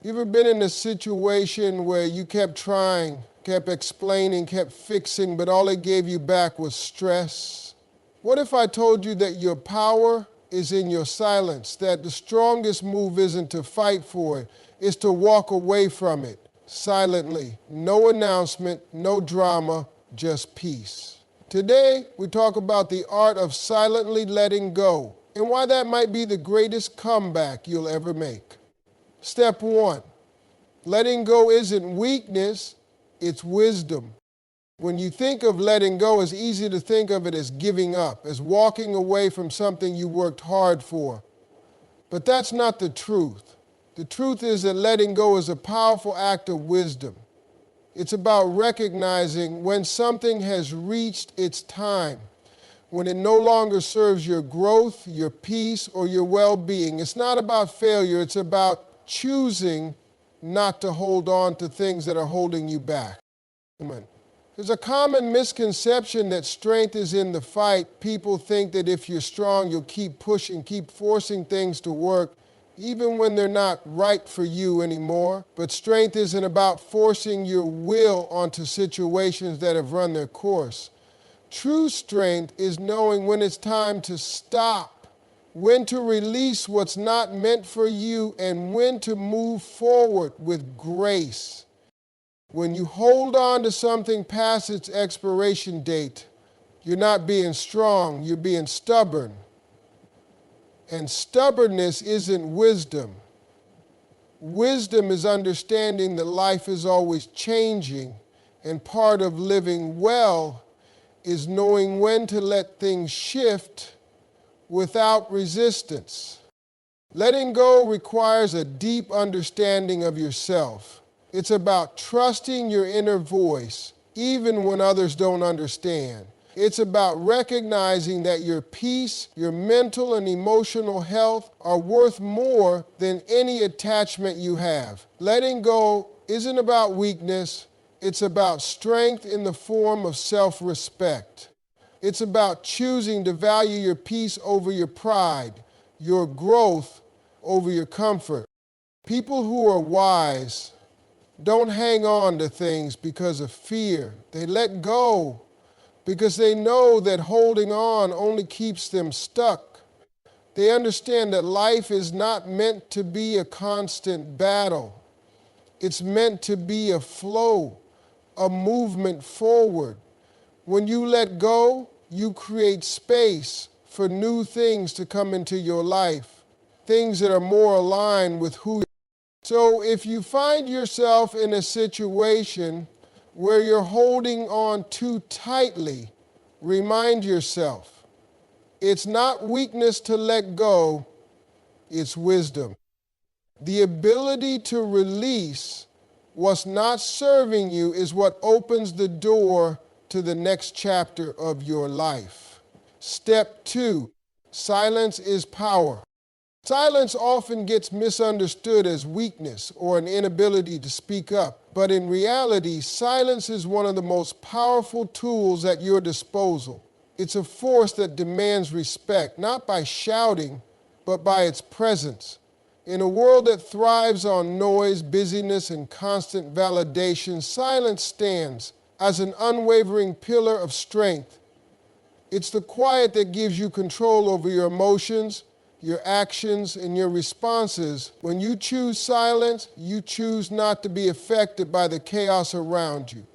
You ever been in a situation where you kept trying, kept explaining, kept fixing, but all it gave you back was stress? What if I told you that your power is in your silence, that the strongest move isn't to fight for it, it's to walk away from it silently. No announcement, no drama, just peace. Today, we talk about the art of silently letting go and why that might be the greatest comeback you'll ever make. Step 1, letting go isn't weakness, it's wisdom. When you think of letting go, it's easy to think of it as giving up, as walking away from something you worked hard for. But that's not the truth. The truth is that letting go is a powerful act of wisdom. It's about recognizing when something has reached its time, when it no longer serves your growth, your peace, or your well-being. It's not about failure, it's about choosing not to hold on to things that are holding you back. Amen. There's a common misconception that strength is in the fight. People think that if you're strong, you'll keep pushing, keep forcing things to work, even when they're not right for you anymore. But strength isn't about forcing your will onto situations that have run their course. True strength is knowing when it's time to stop, when to release what's not meant for you, and when to move forward with grace. When you hold on to something past its expiration date, you're not being strong, you're being stubborn. And stubbornness isn't wisdom. Wisdom is understanding that life is always changing, and part of living well is knowing when to let things shift without resistance. Letting go requires a deep understanding of yourself. It's about trusting your inner voice, even when others don't understand. It's about recognizing that your peace, your mental and emotional health are worth more than any attachment you have. Letting go isn't about weakness, it's about strength in the form of self-respect. It's about choosing to value your peace over your pride, your growth over your comfort. People who are wise don't hang on to things because of fear. They let go because they know that holding on only keeps them stuck. They understand that life is not meant to be a constant battle. It's meant to be a flow, a movement forward. When you let go, you create space for new things to come into your life, things that are more aligned with who you are. So if you find yourself in a situation where you're holding on too tightly, remind yourself, it's not weakness to let go, it's wisdom. The ability to release what's not serving you is what opens the door to the next chapter of your life. Step 2, silence is power. Silence often gets misunderstood as weakness or an inability to speak up, but in reality, silence is one of the most powerful tools at your disposal. It's a force that demands respect, not by shouting, but by its presence. In a world that thrives on noise, busyness, and constant validation, silence stands as an unwavering pillar of strength. It's the quiet that gives you control over your emotions, your actions, and your responses. When you choose silence, you choose not to be affected by the chaos around you.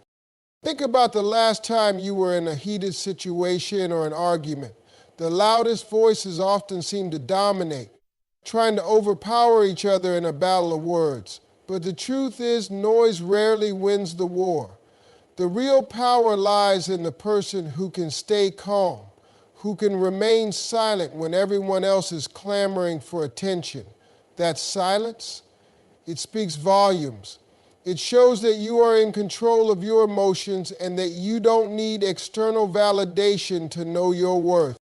Think about the last time you were in a heated situation or an argument. The loudest voices often seem to dominate, trying to overpower each other in a battle of words. But the truth is, noise rarely wins the war. The real power lies in the person who can stay calm, who can remain silent when everyone else is clamoring for attention. That silence, it speaks volumes. It shows that you are in control of your emotions and that you don't need external validation to know your worth.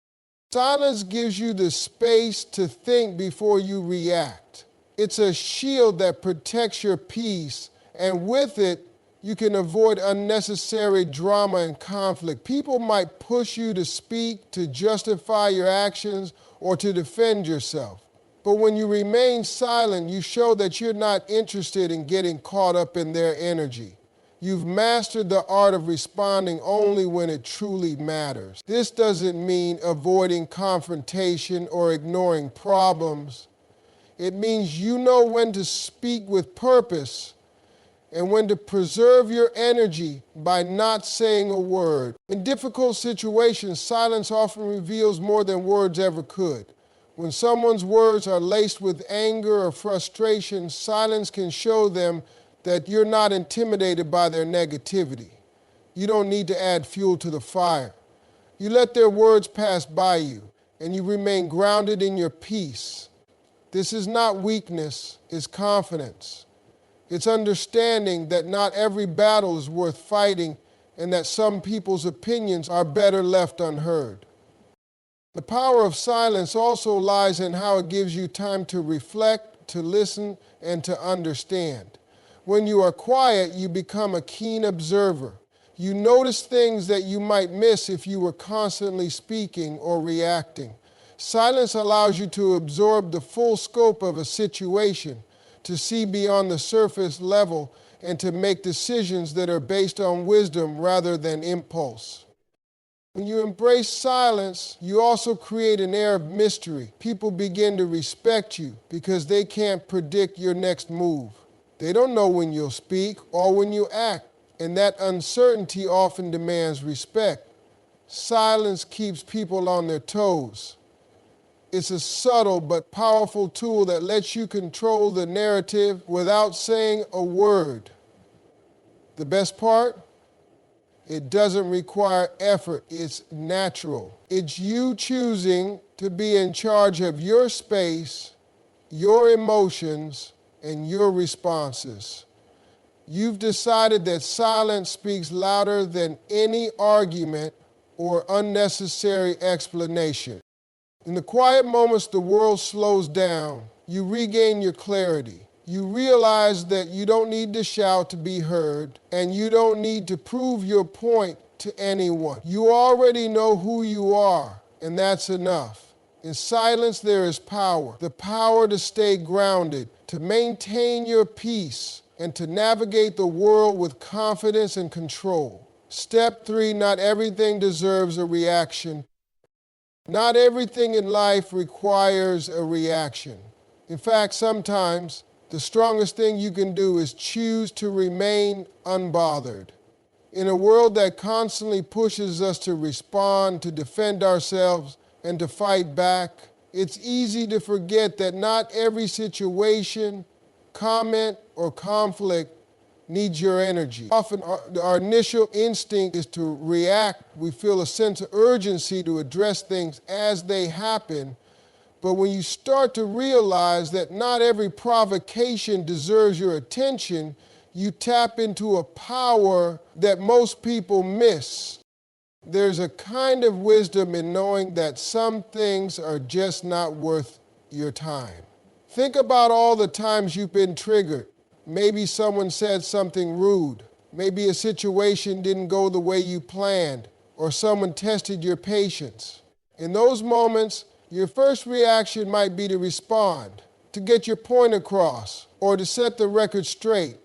Silence gives you the space to think before you react. It's a shield that protects your peace, and with it, you can avoid unnecessary drama and conflict. People might push you to speak, to justify your actions, or to defend yourself. But when you remain silent, you show that you're not interested in getting caught up in their energy. You've mastered the art of responding only when it truly matters. This doesn't mean avoiding confrontation or ignoring problems. It means you know when to speak with purpose and when to preserve your energy by not saying a word. In difficult situations, silence often reveals more than words ever could. When someone's words are laced with anger or frustration, silence can show them that you're not intimidated by their negativity. You don't need to add fuel to the fire. You let their words pass by you, and you remain grounded in your peace. This is not weakness, it's confidence. It's understanding that not every battle is worth fighting and that some people's opinions are better left unheard. The power of silence also lies in how it gives you time to reflect, to listen, and to understand. When you are quiet, you become a keen observer. You notice things that you might miss if you were constantly speaking or reacting. Silence allows you to absorb the full scope of a situation, to see beyond the surface level, and to make decisions that are based on wisdom rather than impulse. When you embrace silence, you also create an air of mystery. People begin to respect you because they can't predict your next move. They don't know when you'll speak or when you act, and that uncertainty often demands respect. Silence keeps people on their toes. It's a subtle but powerful tool that lets you control the narrative without saying a word. The best part? It doesn't require effort. It's natural. It's you choosing to be in charge of your space, your emotions, and your responses. You've decided that silence speaks louder than any argument or unnecessary explanation. In the quiet moments, the world slows down. You regain your clarity. You realize that you don't need to shout to be heard, and you don't need to prove your point to anyone. You already know who you are, and that's enough. In silence, there is power. The power to stay grounded, to maintain your peace, and to navigate the world with confidence and control. Step 3, not everything deserves a reaction. Not everything in life requires a reaction. In fact, sometimes the strongest thing you can do is choose to remain unbothered. In a world that constantly pushes us to respond, to defend ourselves, and to fight back, it's easy to forget that not every situation, comment, or conflict needs your energy. Often our initial instinct is to react. We feel a sense of urgency to address things as they happen. But when you start to realize that not every provocation deserves your attention, you tap into a power that most people miss. There's a kind of wisdom in knowing that some things are just not worth your time. Think about all the times you've been triggered. Maybe someone said something rude. Maybe a situation didn't go the way you planned, or someone tested your patience. In those moments, your first reaction might be to respond, to get your point across, or to set the record straight.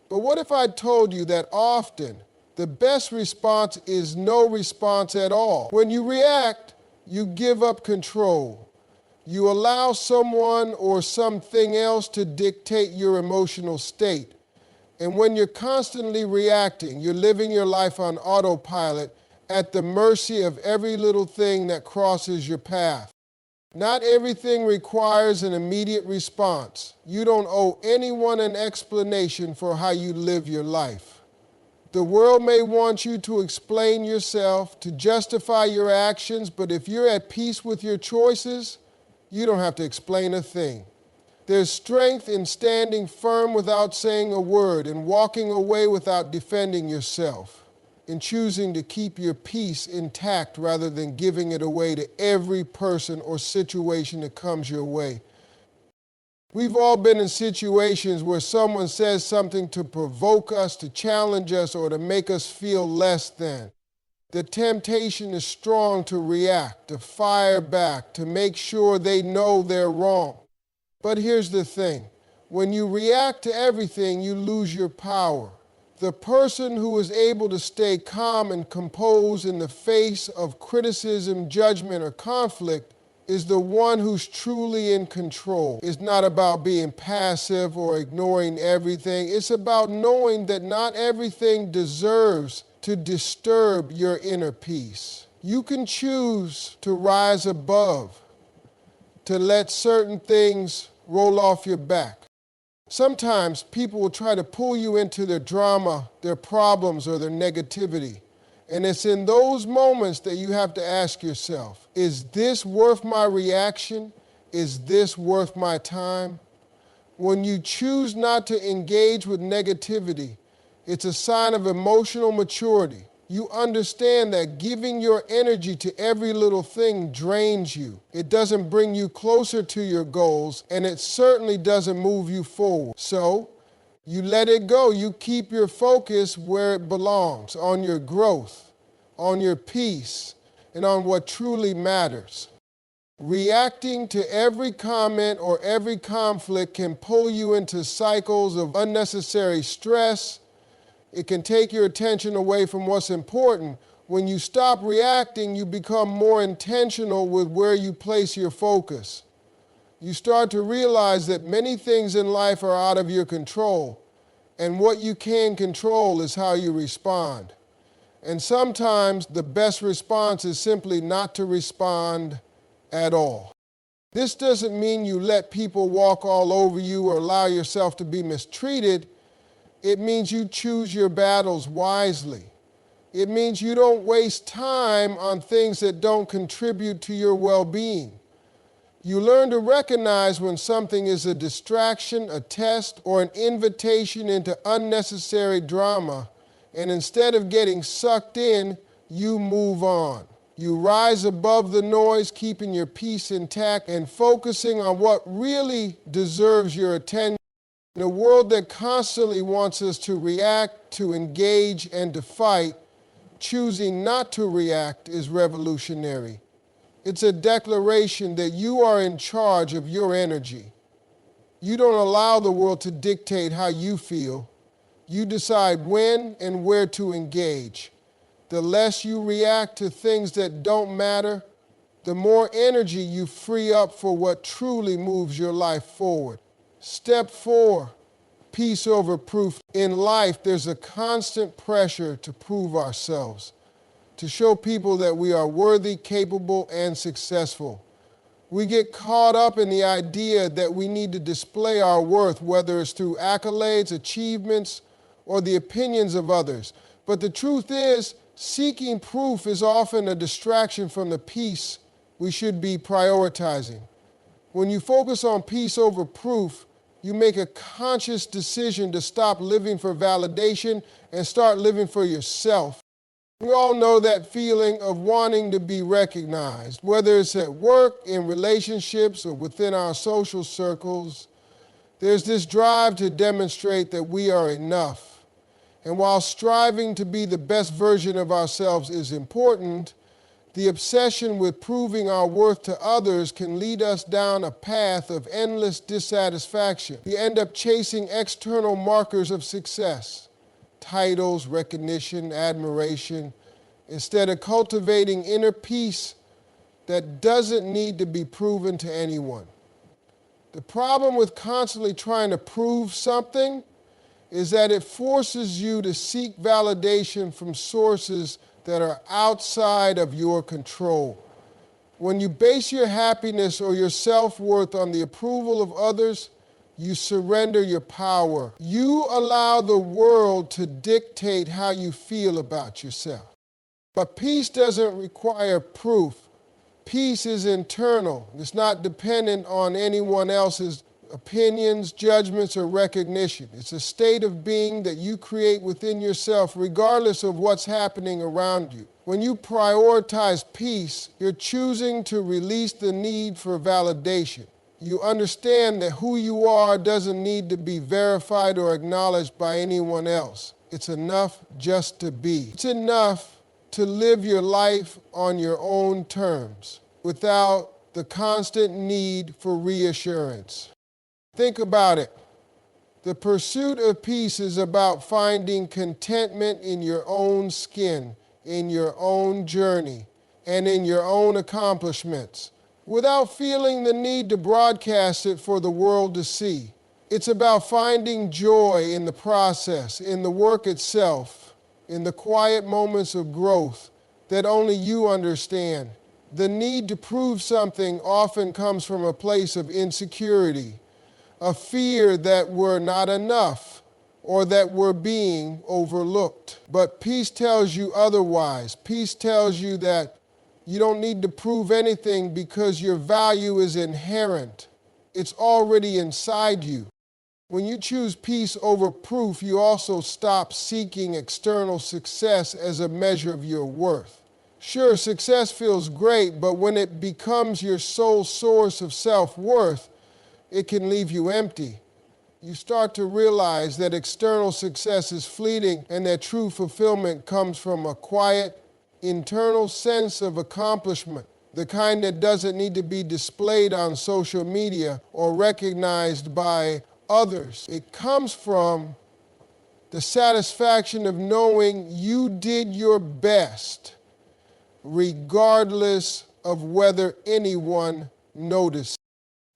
But what if I told you that often the best response is no response at all? When you react, you give up control. You allow someone or something else to dictate your emotional state. And when you're constantly reacting, you're living your life on autopilot at the mercy of every little thing that crosses your path. Not everything requires an immediate response. You don't owe anyone an explanation for how you live your life. The world may want you to explain yourself, to justify your actions, but if you're at peace with your choices, you don't have to explain a thing. There's strength in standing firm without saying a word and walking away without defending yourself, in choosing to keep your peace intact rather than giving it away to every person or situation that comes your way. We've all been in situations where someone says something to provoke us, to challenge us, or to make us feel less than. The temptation is strong to react, to fire back, to make sure they know they're wrong. But here's the thing. When you react to everything, you lose your power. The person who is able to stay calm and composed in the face of criticism, judgment, or conflict is the one who's truly in control. It's not about being passive or ignoring everything. It's about knowing that not everything deserves to disturb your inner peace. You can choose to rise above, to let certain things roll off your back. Sometimes people will try to pull you into their drama, their problems, or their negativity. And it's in those moments that you have to ask yourself, is this worth my reaction? Is this worth my time? When you choose not to engage with negativity, it's a sign of emotional maturity. You understand that giving your energy to every little thing drains you. It doesn't bring you closer to your goals, and it certainly doesn't move you forward. So, you let it go. You keep your focus where it belongs, on your growth, on your peace, and on what truly matters. Reacting to every comment or every conflict can pull you into cycles of unnecessary stress. It can take your attention away from what's important. When you stop reacting, you become more intentional with where you place your focus. You start to realize that many things in life are out of your control, and what you can control is how you respond. And sometimes the best response is simply not to respond at all. This doesn't mean you let people walk all over you or allow yourself to be mistreated. It means you choose your battles wisely. It means you don't waste time on things that don't contribute to your well-being. You learn to recognize when something is a distraction, a test, or an invitation into unnecessary drama, and instead of getting sucked in, you move on. You rise above the noise, keeping your peace intact and focusing on what really deserves your attention. In a world that constantly wants us to react, to engage, and to fight, choosing not to react is revolutionary. It's a declaration that you are in charge of your energy. You don't allow the world to dictate how you feel. You decide when and where to engage. The less you react to things that don't matter, the more energy you free up for what truly moves your life forward. Step 4, peace over proof. In life, there's a constant pressure to prove ourselves, to show people that we are worthy, capable, and successful. We get caught up in the idea that we need to display our worth, whether it's through accolades, achievements, or the opinions of others. But the truth is, seeking proof is often a distraction from the peace we should be prioritizing. When you focus on peace over proof, you make a conscious decision to stop living for validation and start living for yourself. We all know that feeling of wanting to be recognized, whether it's at work, in relationships, or within our social circles. There's this drive to demonstrate that we are enough. And while striving to be the best version of ourselves is important, the obsession with proving our worth to others can lead us down a path of endless dissatisfaction. We end up chasing external markers of success, titles, recognition, admiration, instead of cultivating inner peace that doesn't need to be proven to anyone. The problem with constantly trying to prove something is that it forces you to seek validation from sources that are outside of your control. When you base your happiness or your self-worth on the approval of others, you surrender your power. You allow the world to dictate how you feel about yourself. But peace doesn't require proof. Peace is internal. It's not dependent on anyone else's opinions, judgments, or recognition. It's a state of being that you create within yourself regardless of what's happening around you. When you prioritize peace, you're choosing to release the need for validation. You understand that who you are doesn't need to be verified or acknowledged by anyone else. It's enough just to be. It's enough to live your life on your own terms without the constant need for reassurance. Think about it. The pursuit of peace is about finding contentment in your own skin, in your own journey, and in your own accomplishments, without feeling the need to broadcast it for the world to see. It's about finding joy in the process, in the work itself, in the quiet moments of growth that only you understand. The need to prove something often comes from a place of insecurity, a fear that we're not enough or that we're being overlooked. But peace tells you otherwise. Peace tells you that you don't need to prove anything because your value is inherent. It's already inside you. When you choose peace over proof, you also stop seeking external success as a measure of your worth. Sure, success feels great, but when it becomes your sole source of self-worth, it can leave you empty. You start to realize that external success is fleeting and that true fulfillment comes from a quiet, internal sense of accomplishment, the kind that doesn't need to be displayed on social media or recognized by others. It comes from the satisfaction of knowing you did your best, regardless of whether anyone noticed.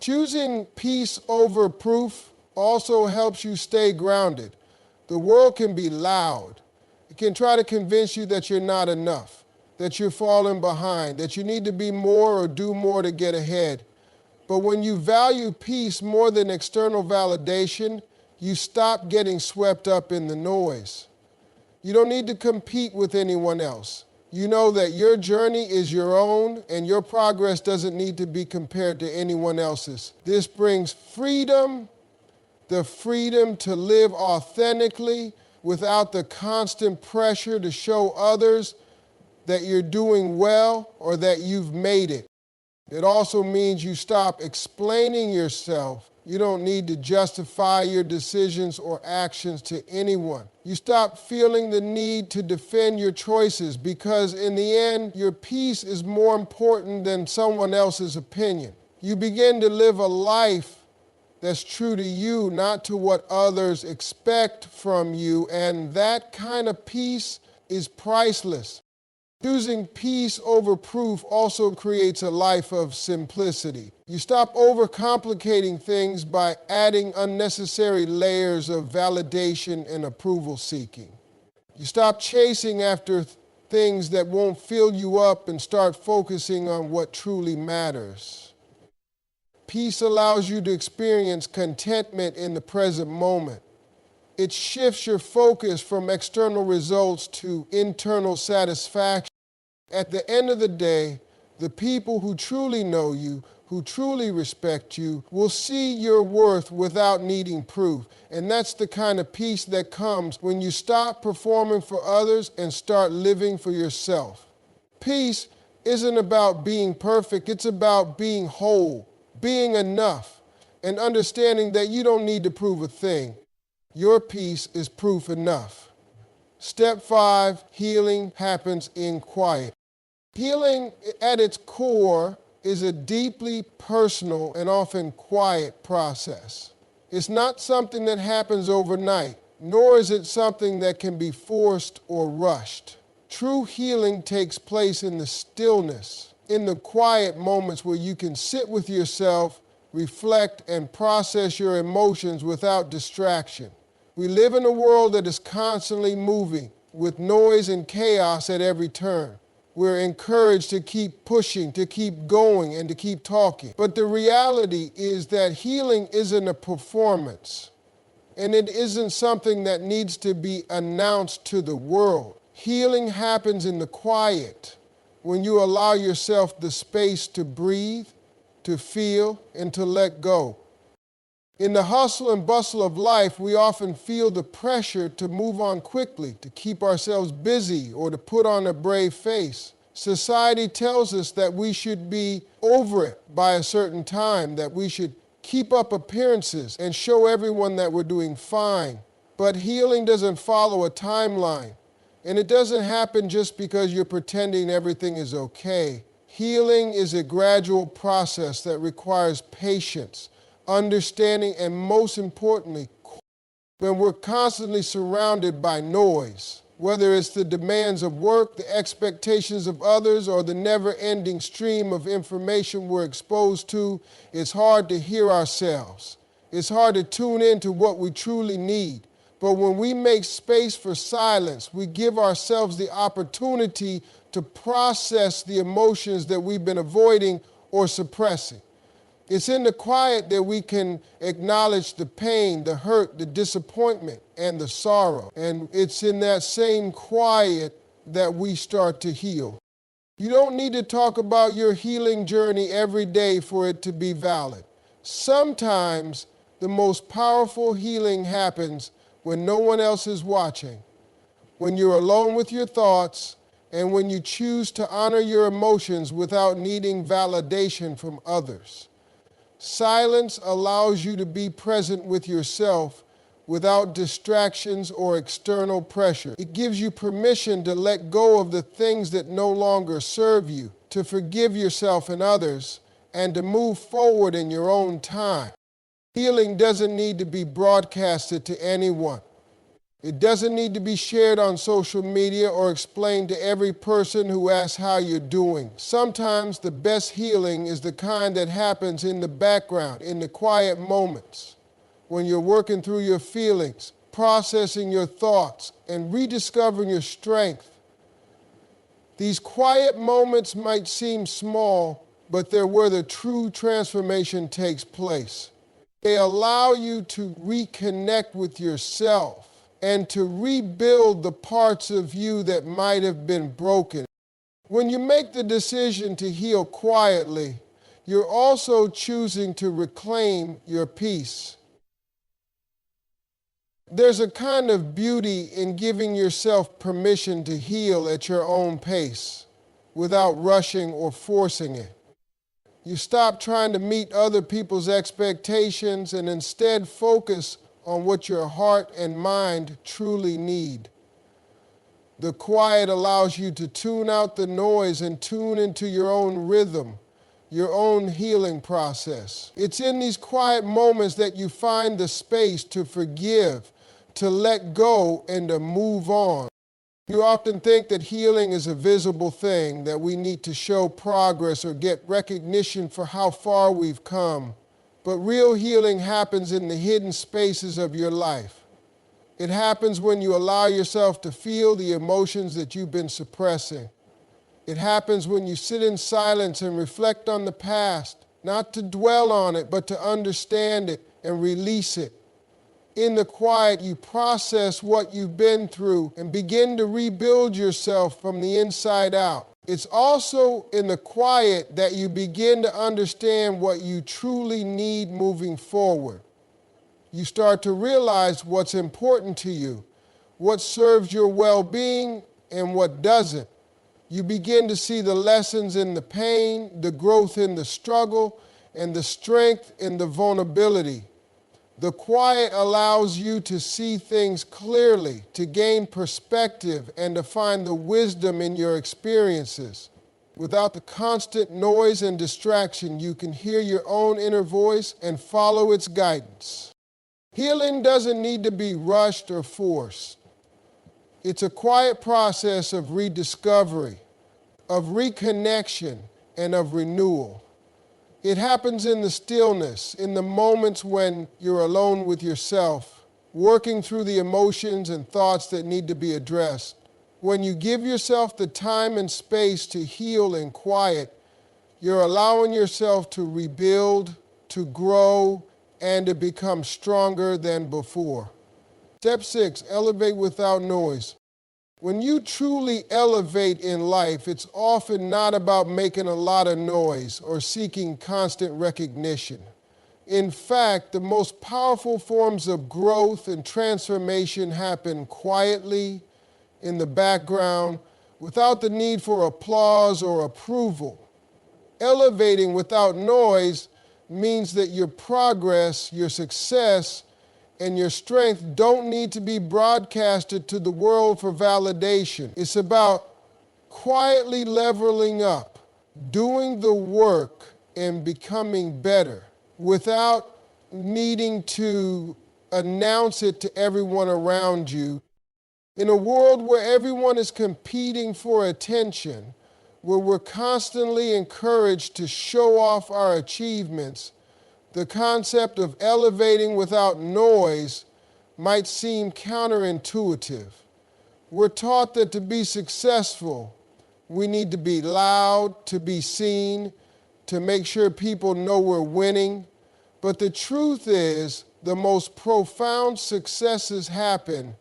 Choosing peace over proof also helps you stay grounded. The world can be loud. It can try to convince you that you're not enough, that you're falling behind, that you need to be more or do more to get ahead. But when you value peace more than external validation, you stop getting swept up in the noise. You don't need to compete with anyone else. You know that your journey is your own and your progress doesn't need to be compared to anyone else's. This brings freedom, the freedom to live authentically without the constant pressure to show others that you're doing well or that you've made it. It also means you stop explaining yourself. You don't need to justify your decisions or actions to anyone. You stop feeling the need to defend your choices because in the end, your peace is more important than someone else's opinion. You begin to live a life that's true to you, not to what others expect from you, and that kind of peace is priceless. Choosing peace over proof also creates a life of simplicity. You stop overcomplicating things by adding unnecessary layers of validation and approval seeking. You stop chasing after things that won't fill you up and start focusing on what truly matters. Peace allows you to experience contentment in the present moment. It shifts your focus from external results to internal satisfaction. At the end of the day, the people who truly know you, who truly respect you, will see your worth without needing proof. And that's the kind of peace that comes when you stop performing for others and start living for yourself. Peace isn't about being perfect, it's about being whole, being enough, and understanding that you don't need to prove a thing. Your peace is proof enough. Step 5, healing happens in quiet. Healing at its core is a deeply personal and often quiet process. It's not something that happens overnight, nor is it something that can be forced or rushed. True healing takes place in the stillness, in the quiet moments where you can sit with yourself, reflect, and process your emotions without distraction. We live in a world that is constantly moving, with noise and chaos at every turn. We're encouraged to keep pushing, to keep going, and to keep talking. But the reality is that healing isn't a performance, and it isn't something that needs to be announced to the world. Healing happens in the quiet, when you allow yourself the space to breathe, to feel, and to let go. In the hustle and bustle of life, we often feel the pressure to move on quickly, to keep ourselves busy, or to put on a brave face. Society tells us that we should be over it by a certain time, that we should keep up appearances and show everyone that we're doing fine. But healing doesn't follow a timeline, and it doesn't happen just because you're pretending everything is okay. Healing is a gradual process that requires patience, understanding, and most importantly, when we're constantly surrounded by noise, whether it's the demands of work, the expectations of others, or the never-ending stream of information we're exposed to, it's hard to hear ourselves. It's hard to tune into what we truly need. But when we make space for silence, we give ourselves the opportunity to process the emotions that we've been avoiding or suppressing. It's in the quiet that we can acknowledge the pain, the hurt, the disappointment, and the sorrow. And it's in that same quiet that we start to heal. You don't need to talk about your healing journey every day for it to be valid. Sometimes the most powerful healing happens when no one else is watching, when you're alone with your thoughts, and when you choose to honor your emotions without needing validation from others. Silence allows you to be present with yourself without distractions or external pressure. It gives you permission to let go of the things that no longer serve you, to forgive yourself and others, and to move forward in your own time. Healing doesn't need to be broadcasted to anyone. It doesn't need to be shared on social media or explained to every person who asks how you're doing. Sometimes the best healing is the kind that happens in the background, in the quiet moments, when you're working through your feelings, processing your thoughts, and rediscovering your strength. These quiet moments might seem small, but they're where the true transformation takes place. They allow you to reconnect with yourself and to rebuild the parts of you that might have been broken. When you make the decision to heal quietly, you're also choosing to reclaim your peace. There's a kind of beauty in giving yourself permission to heal at your own pace, without rushing or forcing it. You stop trying to meet other people's expectations and instead focus on what your heart and mind truly need. The quiet allows you to tune out the noise and tune into your own rhythm, your own healing process. It's in these quiet moments that you find the space to forgive, to let go, and to move on. You often think that healing is a visible thing, that we need to show progress or get recognition for how far we've come. But real healing happens in the hidden spaces of your life. It happens when you allow yourself to feel the emotions that you've been suppressing. It happens when you sit in silence and reflect on the past, not to dwell on it, but to understand it and release it. In the quiet, you process what you've been through and begin to rebuild yourself from the inside out. It's also in the quiet that you begin to understand what you truly need moving forward. You start to realize what's important to you, what serves your well-being and what doesn't. You begin to see the lessons in the pain, the growth in the struggle, and the strength in the vulnerability. The quiet allows you to see things clearly, to gain perspective, and to find the wisdom in your experiences. Without the constant noise and distraction, you can hear your own inner voice and follow its guidance. Healing doesn't need to be rushed or forced. It's a quiet process of rediscovery, of reconnection, and of renewal. It happens in the stillness, in the moments when you're alone with yourself, working through the emotions and thoughts that need to be addressed. When you give yourself the time and space to heal in quiet, you're allowing yourself to rebuild, to grow, and to become stronger than before. Step 6, elevate without noise. When you truly elevate in life, it's often not about making a lot of noise or seeking constant recognition. In fact, the most powerful forms of growth and transformation happen quietly, in the background, without the need for applause or approval. Elevating without noise means that your progress, your success, and your strength don't need to be broadcasted to the world for validation. It's about quietly leveling up, doing the work, and becoming better without needing to announce it to everyone around you. In a world where everyone is competing for attention, where we're constantly encouraged to show off our achievements, the concept of elevating without noise might seem counterintuitive. We're taught that to be successful, we need to be loud, to be seen, to make sure people know we're winning. But the truth is, the most profound successes happen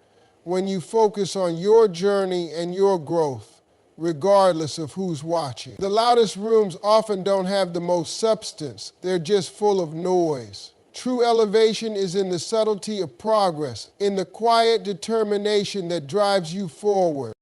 when you focus on your journey and your growth, regardless of who's watching. The loudest rooms often don't have the most substance. They're just full of noise. True elevation is in the subtlety of progress, in the quiet determination that drives you forward.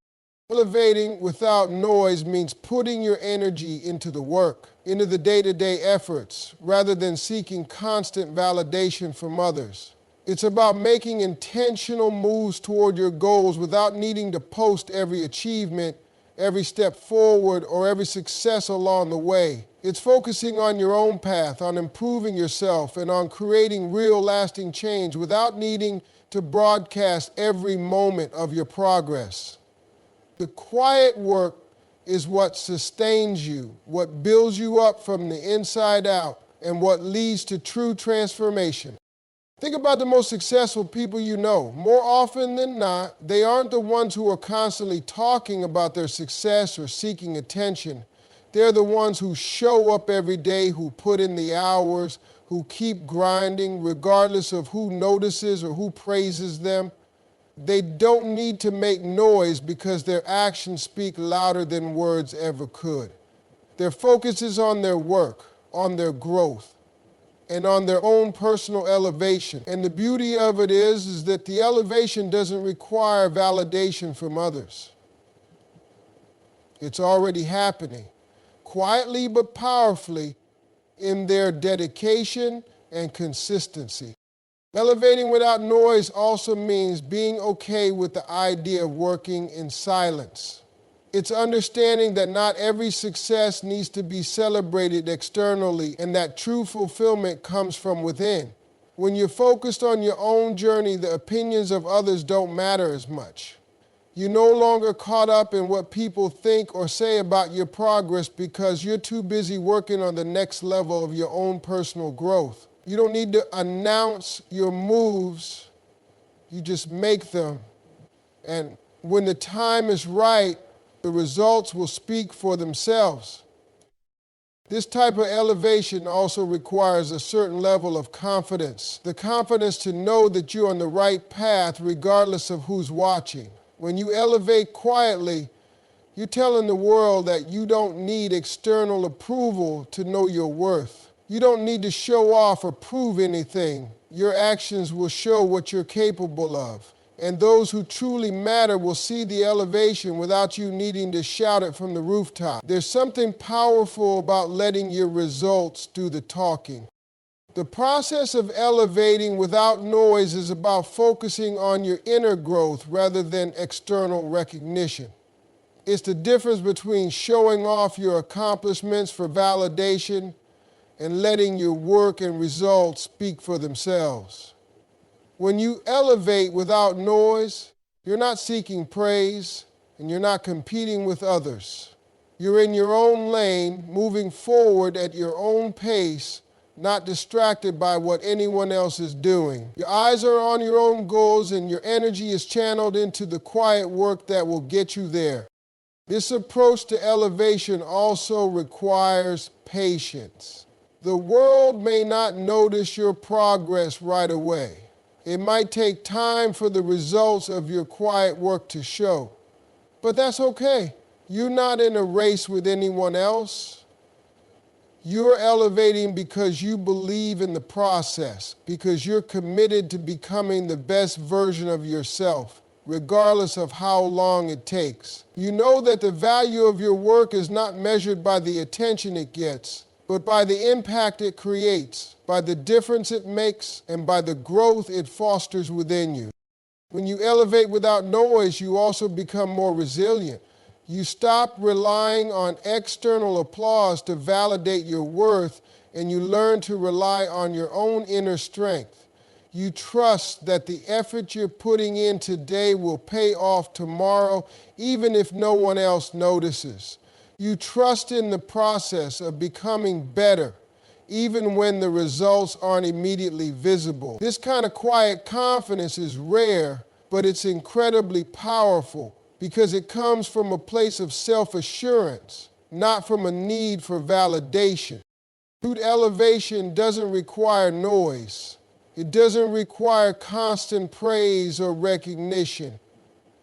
Elevating without noise means putting your energy into the work, into the day-to-day efforts, rather than seeking constant validation from others. It's about making intentional moves toward your goals without needing to post every achievement, every step forward, or every success along the way. It's focusing on your own path, on improving yourself, and on creating real lasting change without needing to broadcast every moment of your progress. The quiet work is what sustains you, what builds you up from the inside out, and what leads to true transformation. Think about the most successful people you know. More often than not, they aren't the ones who are constantly talking about their success or seeking attention. They're the ones who show up every day, who put in the hours, who keep grinding regardless of who notices or who praises them. They don't need to make noise because their actions speak louder than words ever could. Their focus is on their work, on their growth, and on their own personal elevation. And the beauty of it is that the elevation doesn't require validation from others. It's already happening, quietly but powerfully, in their dedication and consistency. Elevating without noise also means being okay with the idea of working in silence. It's understanding that not every success needs to be celebrated externally and that true fulfillment comes from within. When you're focused on your own journey, the opinions of others don't matter as much. You're no longer caught up in what people think or say about your progress because you're too busy working on the next level of your own personal growth. You don't need to announce your moves, you just make them. And when the time is right, the results will speak for themselves. This type of elevation also requires a certain level of confidence. The confidence to know that you're on the right path regardless of who's watching. When you elevate quietly, you're telling the world that you don't need external approval to know your worth. You don't need to show off or prove anything. Your actions will show what you're capable of. And those who truly matter will see the elevation without you needing to shout it from the rooftop. There's something powerful about letting your results do the talking. The process of elevating without noise is about focusing on your inner growth rather than external recognition. It's the difference between showing off your accomplishments for validation and letting your work and results speak for themselves. When you elevate without noise, you're not seeking praise and you're not competing with others. You're in your own lane, moving forward at your own pace, not distracted by what anyone else is doing. Your eyes are on your own goals and your energy is channeled into the quiet work that will get you there. This approach to elevation also requires patience. The world may not notice your progress right away. It might take time for the results of your quiet work to show. But that's okay. You're not in a race with anyone else. You're elevating because you believe in the process, because you're committed to becoming the best version of yourself, regardless of how long it takes. You know that the value of your work is not measured by the attention it gets, but by the impact it creates, by the difference it makes, and by the growth it fosters within you. When you elevate without noise, you also become more resilient. You stop relying on external applause to validate your worth, and you learn to rely on your own inner strength. You trust that the effort you're putting in today will pay off tomorrow, even if no one else notices. You trust in the process of becoming better, even when the results aren't immediately visible. This kind of quiet confidence is rare, but it's incredibly powerful because it comes from a place of self-assurance, not from a need for validation. True elevation doesn't require noise. It doesn't require constant praise or recognition.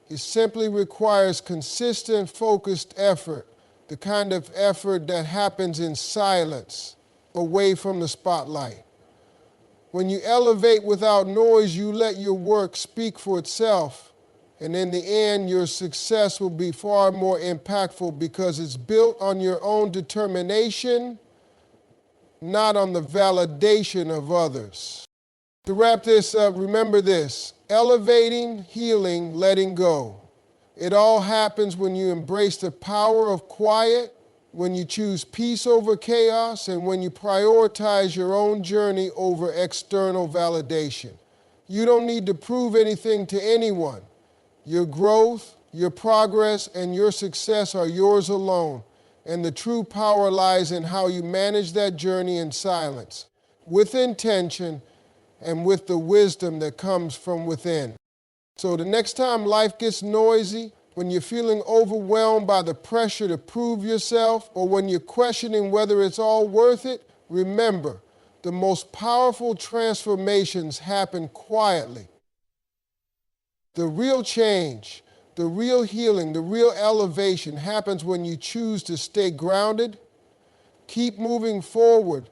It simply requires consistent, focused effort, the kind of effort that happens in silence, away from the spotlight. When you elevate without noise, you let your work speak for itself, and in the end, your success will be far more impactful because it's built on your own determination, not on the validation of others. To wrap this up, remember this: elevating, healing, letting go. It all happens when you embrace the power of quiet, when you choose peace over chaos, and when you prioritize your own journey over external validation. You don't need to prove anything to anyone. Your growth, your progress, and your success are yours alone, and the true power lies in how you manage that journey in silence, with intention, and with the wisdom that comes from within. So the next time life gets noisy, when you're feeling overwhelmed by the pressure to prove yourself, or when you're questioning whether it's all worth it, remember, the most powerful transformations happen quietly. The real change, the real healing, the real elevation happens when you choose to stay grounded, keep moving forward,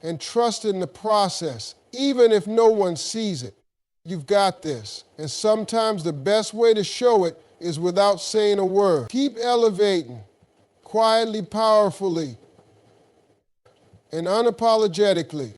and trust in the process, even if no one sees it. You've got this. And sometimes the best way to show it is without saying a word. Keep elevating, quietly, powerfully, and unapologetically.